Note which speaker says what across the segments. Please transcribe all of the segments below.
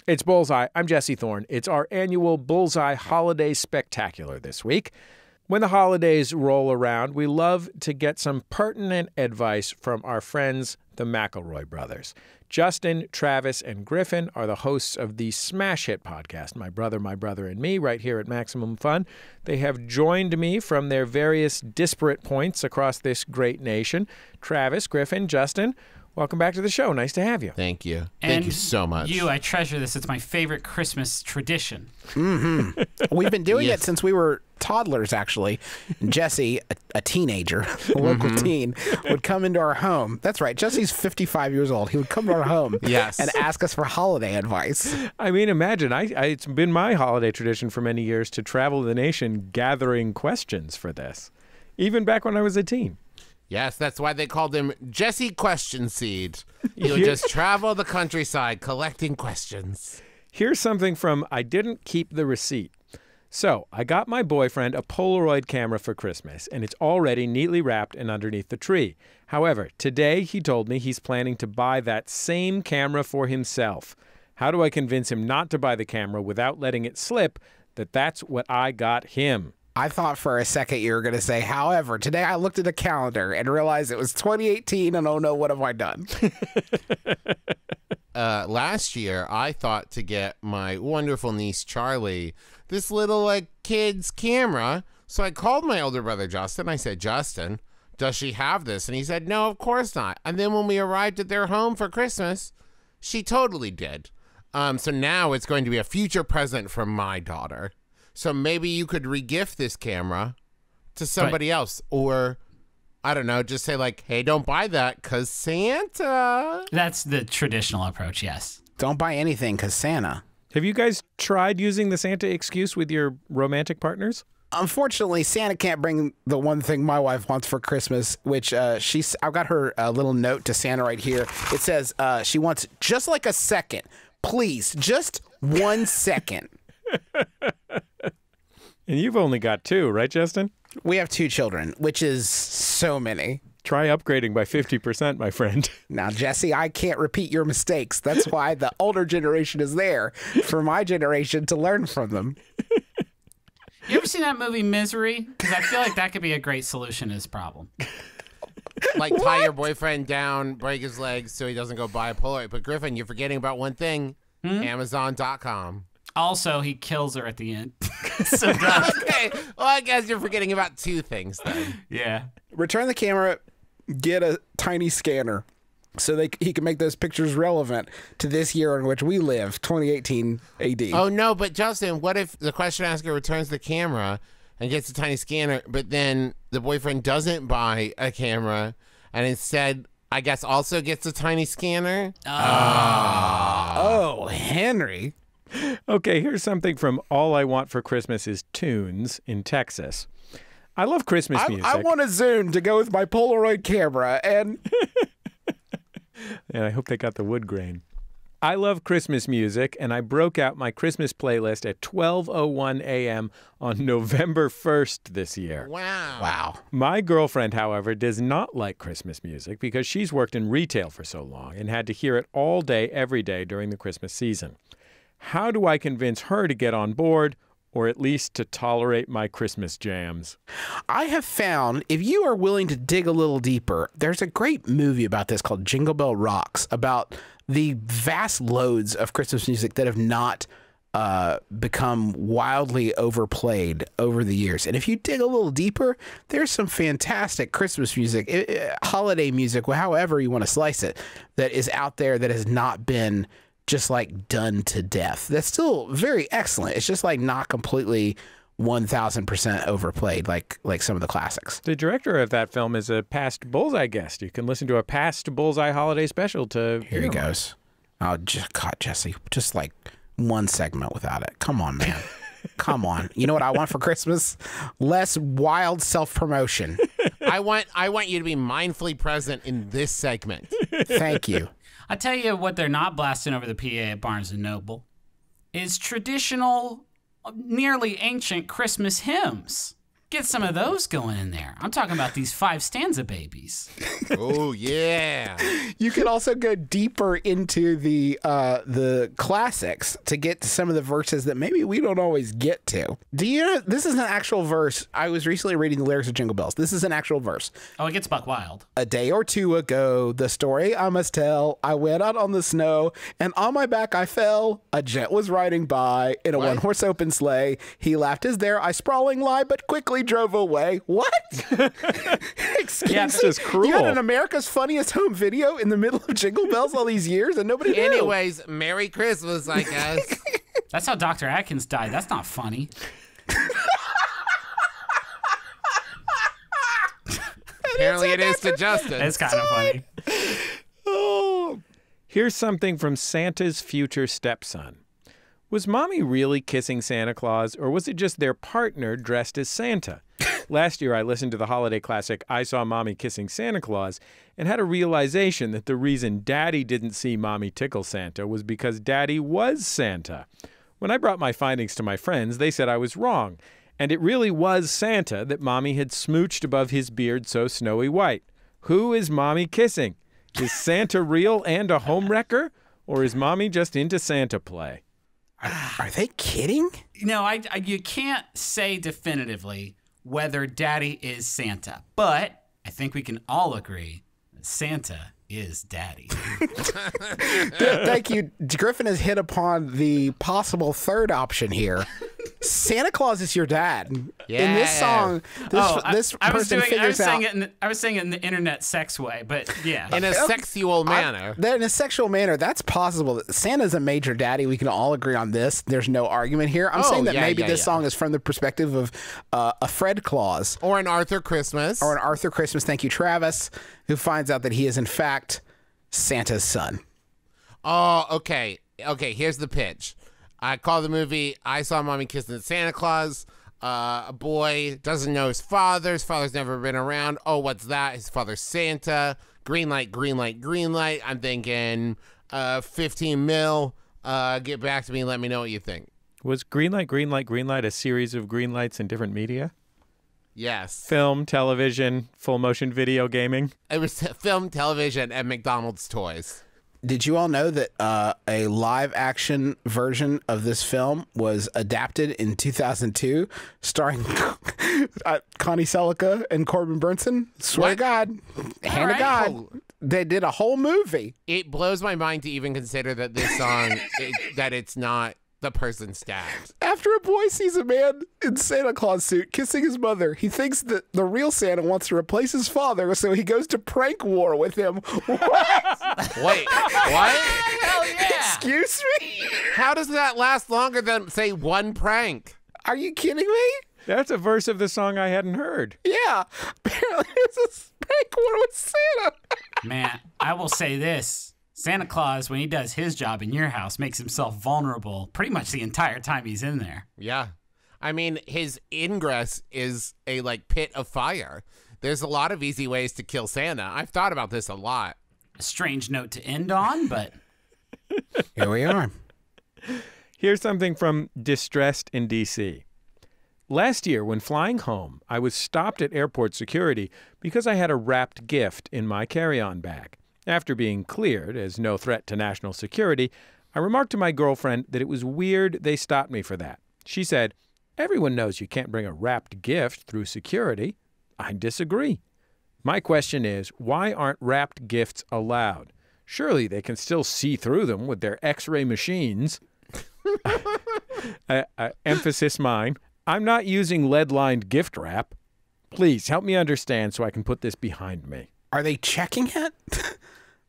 Speaker 1: It's Bullseye. I'm Jesse Thorn. It's our annual Bullseye Holiday Spectacular this week. When the holidays roll around, we love to get some pertinent advice from our friends, the McElroy brothers. Justin, Travis, and Griffin are the hosts of the smash hit podcast, My Brother, and Me, right here at Maximum Fun. They have joined me from their various disparate points across this great nation. Travis, Griffin, Justin, welcome back to the show. Nice to have you.
Speaker 2: Thank you. Thank you so much.
Speaker 3: I treasure this. It's my favorite Christmas tradition.
Speaker 4: Mm-hmm. We've been doing it since we were toddlers, actually. Jesse, a teenager, a local teen, would come into our home. That's right. Jesse's 55 years old. He would come to our home and ask us for holiday advice.
Speaker 1: I mean, imagine. It's been my holiday tradition for many years to travel the nation gathering questions for this, even back when I was a teen.
Speaker 2: Yes, that's why they called him Jesse Question Seed. He would just travel the countryside collecting questions.
Speaker 1: Here's something from I Didn't Keep the Receipt. So, I got my boyfriend a Polaroid camera for Christmas, and it's already neatly wrapped and underneath the tree. However, today he told me he's planning to buy that same camera for himself. How do I convince him not to buy the camera without letting it slip that that's what I got him?
Speaker 4: I thought for a second you were going to say, however, today I looked at the calendar and realized it was 2018 and oh no, what have I done?
Speaker 2: Last year, I thought to get my wonderful niece, Charlie, this little kid's camera. So I called my older brother, Justin. I said, Justin, does she have this? And he said, no, of course not. And then when we arrived at their home for Christmas, she totally did. So now it's going to be a future present from my daughter. So maybe you could regift this camera to somebody else. Or, I don't know, just say like, hey, don't buy that because Santa.
Speaker 3: That's the traditional approach, yes.
Speaker 4: Don't buy anything because Santa.
Speaker 1: Have you guys tried using the Santa excuse with your romantic partners?
Speaker 4: Unfortunately, Santa can't bring the one thing my wife wants for Christmas, which I've got her little note to Santa right here. It says she wants just like a second. Please, just 1 second.
Speaker 1: And you've only got 2, right, Justin?
Speaker 4: We have 2 children, which is so many.
Speaker 1: Try upgrading by 50%, my friend.
Speaker 4: Now, Jesse, I can't repeat your mistakes. That's why the older generation is there for my generation to learn from them.
Speaker 3: You ever seen that movie Misery? Because I feel like that could be a great solution to this problem.
Speaker 2: Like tie your boyfriend down, break his legs so he doesn't go buy a Polaroid. But Griffin, you're forgetting about one thing. Amazon.com.
Speaker 3: Also, he kills her at the end.
Speaker 2: So okay. Well, I guess you're forgetting about 2 things then.
Speaker 3: Yeah.
Speaker 4: Return the camera, get a tiny scanner so he can make those pictures relevant to this year in which we live, 2018 AD.
Speaker 2: Oh, no, but Justin, what if the question asker returns the camera and gets a tiny scanner, but then the boyfriend doesn't buy a camera and instead, I guess, also gets a tiny scanner?
Speaker 4: Oh, Henry.
Speaker 1: Okay, here's something from All I Want for Christmas is Tunes in Texas. I love Christmas music.
Speaker 4: I want a Zune to go with my Polaroid camera, and
Speaker 1: and I hope they got the wood grain. I love Christmas music, and I broke out my Christmas playlist at 12:01 a.m. on November 1st this year.
Speaker 2: Wow.
Speaker 1: My girlfriend, however, does not like Christmas music because she's worked in retail for so long and had to hear it all day, every day during the Christmas season. How do I convince her to get on board, or at least to tolerate my Christmas jams?
Speaker 4: I have found if you are willing to dig a little deeper, there's a great movie about this called Jingle Bell Rocks, about the vast loads of Christmas music that have not become wildly overplayed over the years. And if you dig a little deeper, there's some fantastic Christmas music, holiday music, however you want to slice it, that is out there that has not been just like done to death. That's still very excellent. It's just like not completely 1000% overplayed like some of the classics.
Speaker 1: The director of that film is a past Bullseye guest. You can listen to a past Bullseye holiday special to
Speaker 4: Here he goes. Oh, God, Jesse, just like 1 segment without it. Come on, man. Come on. You know what I want for Christmas? Less wild self-promotion.
Speaker 2: I want you to be mindfully present in this segment.
Speaker 4: Thank you.
Speaker 3: I tell you what they're not blasting over the PA at Barnes & Noble is traditional, nearly ancient Christmas hymns. Get some of those going in there. I'm talking about these 5 stanza babies.
Speaker 2: Oh, yeah.
Speaker 4: You can also go deeper into the classics to get to some of the verses that maybe we don't always get to. Do you know, this is an actual verse. I was recently reading the lyrics of Jingle Bells. This is an actual verse.
Speaker 3: Oh, it gets buck wild.
Speaker 4: A day or two ago, the story I must tell, I went out on the snow, and on my back I fell. A gent was riding by in a one-horse open sleigh. He laughed as there I sprawling lie, but quickly drove away. What? Excuse
Speaker 1: Yeah,
Speaker 4: me?
Speaker 1: just cruel.
Speaker 4: You had an America's Funniest Home Video in the middle of Jingle Bells all these years, and nobody knew.
Speaker 2: Anyways, Merry Christmas, I guess.
Speaker 3: That's how Dr. Atkins died. That's not funny.
Speaker 2: Apparently it is to Justin.
Speaker 3: It's kind of funny.
Speaker 1: Oh. Here's something from Santa's future stepson. Was Mommy really kissing Santa Claus, or was it just their partner dressed as Santa? Last year, I listened to the holiday classic I Saw Mommy Kissing Santa Claus and had a realization that the reason Daddy didn't see Mommy tickle Santa was because Daddy was Santa. When I brought my findings to my friends, they said I was wrong, and it really was Santa that Mommy had smooched above his beard so snowy white. Who is Mommy kissing? Is Santa real and a homewrecker, or is Mommy just into Santa play?
Speaker 4: Are they kidding?
Speaker 3: No, you can't say definitively whether Daddy is Santa, but I think we can all agree that Santa is Daddy.
Speaker 4: Thank you. Griffin has hit upon the possible third option here. Santa Claus is your dad.
Speaker 2: Yeah.
Speaker 4: In this song, this person figures out.
Speaker 3: I was saying it in the internet sex way, but yeah.
Speaker 2: In a sexual manner.
Speaker 4: In a sexual manner, that's possible. Santa's a major daddy. We can all agree on this. There's no argument here. I'm saying that maybe this song is from the perspective of a Fred Claus.
Speaker 2: Or an Arthur Christmas.
Speaker 4: Or an Arthur Christmas. Thank you, Travis, who finds out that he is, in fact, Santa's son.
Speaker 2: Oh, okay. Okay, here's the pitch. I call the movie I Saw Mommy Kissing Santa Claus. A boy doesn't know his father. His father's never been around. Oh, what's that? His father's Santa. Green light, green light, green light. I'm thinking 15 mil. Get back to me and let me know what you think.
Speaker 1: Was green light, green light, green light a series of green lights in different media?
Speaker 2: Yes.
Speaker 1: Film, television, full motion video gaming?
Speaker 2: It was film, television, and McDonald's toys.
Speaker 4: Did you all know that a live-action version of this film was adapted in 2002, starring Connie Selica and Corbin Burnson? Swear to God, hand of God, they did a whole movie.
Speaker 2: It blows my mind to even consider that this song, that it's not the person stabbed.
Speaker 4: After a boy sees a man in Santa Claus suit kissing his mother, he thinks that the real Santa wants to replace his father, so he goes to prank war with him. What?
Speaker 2: Wait, what?
Speaker 3: Hell yeah!
Speaker 4: Excuse me?
Speaker 2: How does that last longer than, say, one prank?
Speaker 4: Are you kidding me?
Speaker 1: That's a verse of the song I hadn't heard.
Speaker 4: Yeah. Apparently it's a prank war with Santa.
Speaker 3: Man, I will say this. Santa Claus, when he does his job in your house, makes himself vulnerable pretty much the entire time he's in there.
Speaker 2: Yeah. I mean, his ingress is a, pit of fire. There's a lot of easy ways to kill Santa. I've thought about this a lot.
Speaker 3: A strange note to end on, but...
Speaker 4: Here we are.
Speaker 1: Here's something from Distressed in D.C. Last year, when flying home, I was stopped at airport security because I had a wrapped gift in my carry-on bag. After being cleared as no threat to national security, I remarked to my girlfriend that it was weird they stopped me for that. She said, "Everyone knows you can't bring a wrapped gift through security." I disagree. My question is, why aren't wrapped gifts allowed? Surely they can still see through them with their X-ray machines. Emphasis mine. I'm not using lead-lined gift wrap. Please help me understand so I can put this behind me.
Speaker 4: Are they checking it?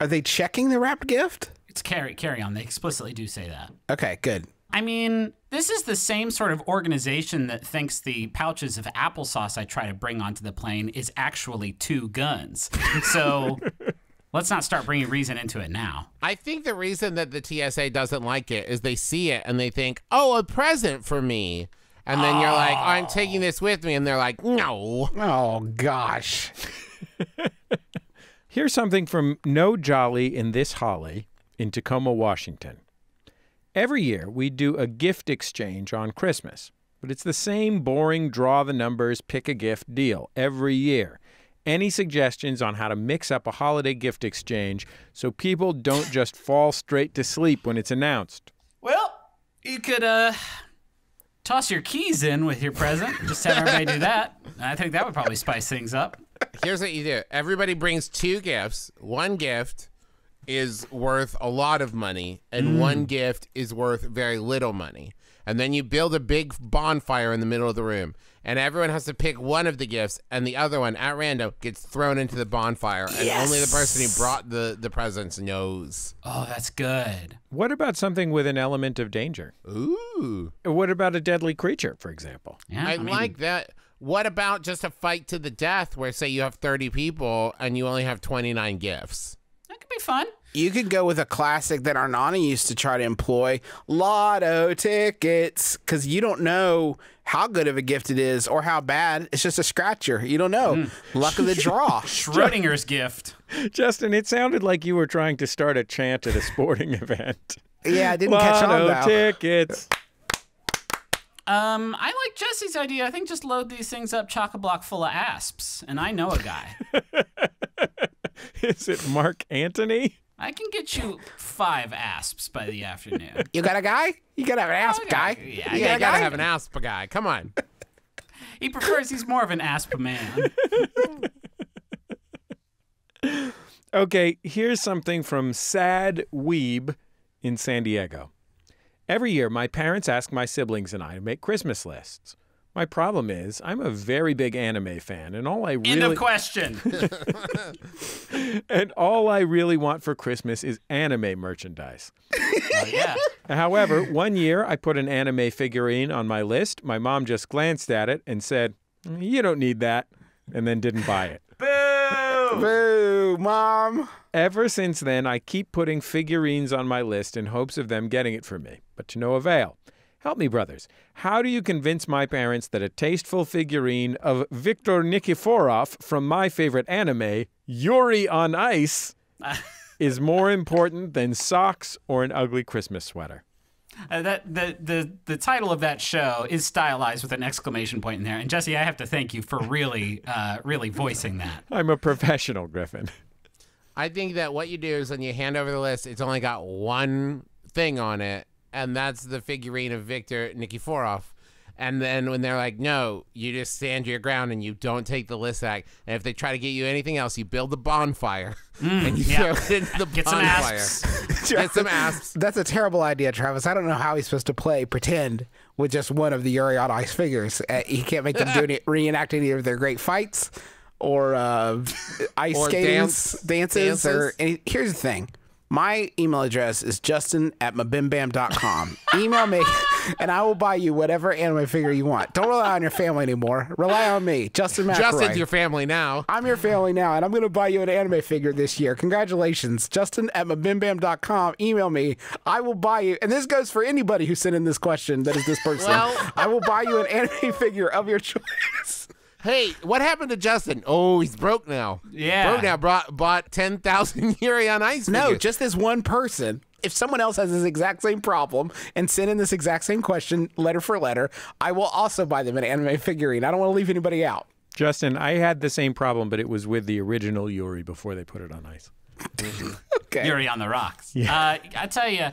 Speaker 4: Are they checking the wrapped gift?
Speaker 3: It's carry on. They explicitly do say that.
Speaker 4: Okay, good.
Speaker 3: I mean, this is the same sort of organization that thinks the pouches of applesauce I try to bring onto the plane is actually 2 guns. So let's not start bringing reason into it now.
Speaker 2: I think the reason that the TSA doesn't like it is they see it and they think, oh, a present for me. And then you're like, I'm taking this with me. And they're like, no.
Speaker 4: Oh, gosh.
Speaker 1: Here's something from No Jolly in This Holly in Tacoma, Washington. Every year, we do a gift exchange on Christmas. but it's the same boring draw the numbers, pick a gift deal every year. Any suggestions on how to mix up a holiday gift exchange so people don't just fall straight to sleep when it's announced?
Speaker 3: Well, you could toss your keys in with your present. Just have everybody do that. I think that would probably spice things up.
Speaker 2: Here's what you do. Everybody brings 2 gifts. One gift is worth a lot of money, and one gift is worth very little money. And then you build a big bonfire in the middle of the room, and everyone has to pick one of the gifts, and the other one, at random, gets thrown into the bonfire, and only the person who brought the presents knows.
Speaker 3: Oh, that's good.
Speaker 1: What about something with an element of danger?
Speaker 2: Ooh.
Speaker 1: What about a deadly creature, for example?
Speaker 3: Yeah,
Speaker 2: I
Speaker 3: mean,
Speaker 2: like that. What about just a fight to the death where, say, you have 30 people, and you only have 29 gifts?
Speaker 3: that could be fun.
Speaker 4: You could go with a classic that our Nana used to try to employ, lotto tickets, because you don't know how good of a gift it is or how bad. It's just a scratcher. You don't know. Luck of the draw.
Speaker 3: Schrodinger's gift.
Speaker 1: Justin, it sounded like you were trying to start a chant at a sporting event.
Speaker 4: Yeah, I didn't catch on
Speaker 1: Lotto
Speaker 4: though.
Speaker 1: tickets.
Speaker 3: I like Jesse's idea. I think just load these things up chock-a-block full of asps, and I know a guy.
Speaker 1: Is it Mark Antony?
Speaker 3: I can get you 5 asps by the afternoon.
Speaker 4: You got a guy? You gotta have an asp guy.
Speaker 3: Yeah,
Speaker 2: You gotta have an asp guy. Come on.
Speaker 3: He prefers, he's more of an asp man.
Speaker 1: Okay, here's something from Sad Weeb in San Diego. Every year, my parents ask my siblings and I to make Christmas lists. My problem is, I'm a very big anime fan, and all I
Speaker 3: End of
Speaker 1: really
Speaker 3: question.
Speaker 1: want for Christmas is anime merchandise.
Speaker 3: Yeah.
Speaker 1: However, one year I put an anime figurine on my list. My mom just glanced at it and said, "You don't need that," and then didn't buy it.
Speaker 3: Boo!
Speaker 4: Boo, Mom.
Speaker 1: Ever since then, I keep putting figurines on my list in hopes of them getting it for me, but to no avail. Help me, brothers. How do you convince my parents that a tasteful figurine of Viktor Nikiforov from my favorite anime, Yuri on Ice, is more important than socks or an ugly Christmas sweater?
Speaker 3: The title of that show is stylized with an exclamation point in there. And Jesse, I have to thank you for really voicing that.
Speaker 1: I'm a professional, Griffin.
Speaker 2: I think that what you do is when you hand over the list, it's only got one thing on it, and that's the figurine of Viktor Nikiforov. And then when they're like, no, you just stand your ground and you don't take the list back. And if they try to get you anything else, you build a bonfire and you throw it into the
Speaker 3: Get some
Speaker 2: bonfire.
Speaker 3: asps.
Speaker 2: Get some asps.
Speaker 4: That's a terrible idea, Travis. I don't know how he's supposed to pretend with just one of the Yuri on Ice figures. He can't make them reenact any of their great fights or ice
Speaker 2: Or
Speaker 4: skating dances.
Speaker 2: dances.
Speaker 4: Here's the thing. My email address is justin@mabimbam.com. Email me, and I will buy you whatever anime figure you want. Don't rely on your family anymore. Rely on me, Justin McElroy.
Speaker 2: Justin's your family now.
Speaker 4: I'm your family now, and I'm going to buy you an anime figure this year. Congratulations. Justin@mabimbam.com. Email me. I will buy you. And this goes for anybody who sent in this question that is this person.
Speaker 2: Well-
Speaker 4: I will buy you an anime figure of your choice.
Speaker 2: Hey, what happened to Justin? Oh, he's broke now.
Speaker 3: Yeah.
Speaker 2: Broke now. Bought 10,000 Yuri on Ice
Speaker 4: No,
Speaker 2: figures.
Speaker 4: just this one person. If someone else has this exact same problem and send in this exact same question, letter for letter, I will also buy them an anime figurine. I don't want to leave anybody out.
Speaker 1: Justin, I had the same problem, but it was with the original Yuri before they put it on ice.
Speaker 4: Okay.
Speaker 3: Yuri on the rocks. I tell you,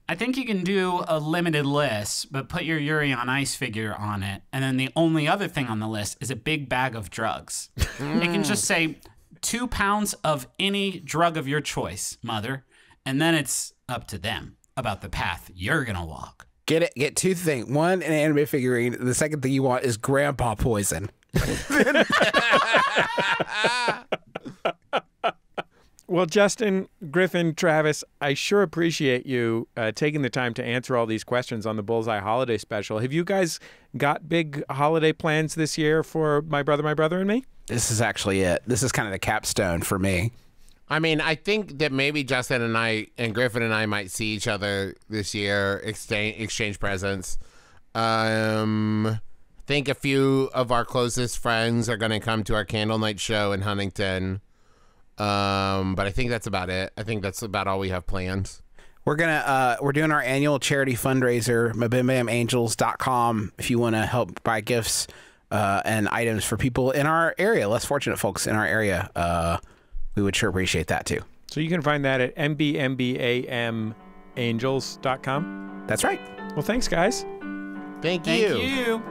Speaker 3: I think you can do a limited list, but put your Yuri on Ice figure on it, and then the only other thing on the list is a big bag of drugs. It can just say 2 pounds of any drug of your choice, mother, and then it's up to them about the path you're gonna walk.
Speaker 4: Get it. Get 2 things. One, an anime figurine. The second thing you want is grandpa poison.
Speaker 1: Well, Justin, Griffin, Travis, I sure appreciate you taking the time to answer all these questions on the Bullseye Holiday Special. Have you guys got big holiday plans this year for my brother, and me?
Speaker 4: This is actually it. This is kind of the capstone for me.
Speaker 2: I mean, I think that maybe Justin and I and Griffin and I might see each other this year, exchange presents. I think a few of our closest friends are going to come to our candle night show in Huntington. But I think that's about it. I think that's about all we have planned.
Speaker 4: We're doing our annual charity fundraiser, MaBimBamAngels.com, if you want to help buy gifts and items for people in our area, less fortunate folks in our area. We would sure appreciate that too.
Speaker 1: So you can find that at MBMBAMAngels.com.
Speaker 4: That's right.
Speaker 1: Well, thanks, guys.
Speaker 2: Thank
Speaker 3: Thank
Speaker 2: you.
Speaker 3: you.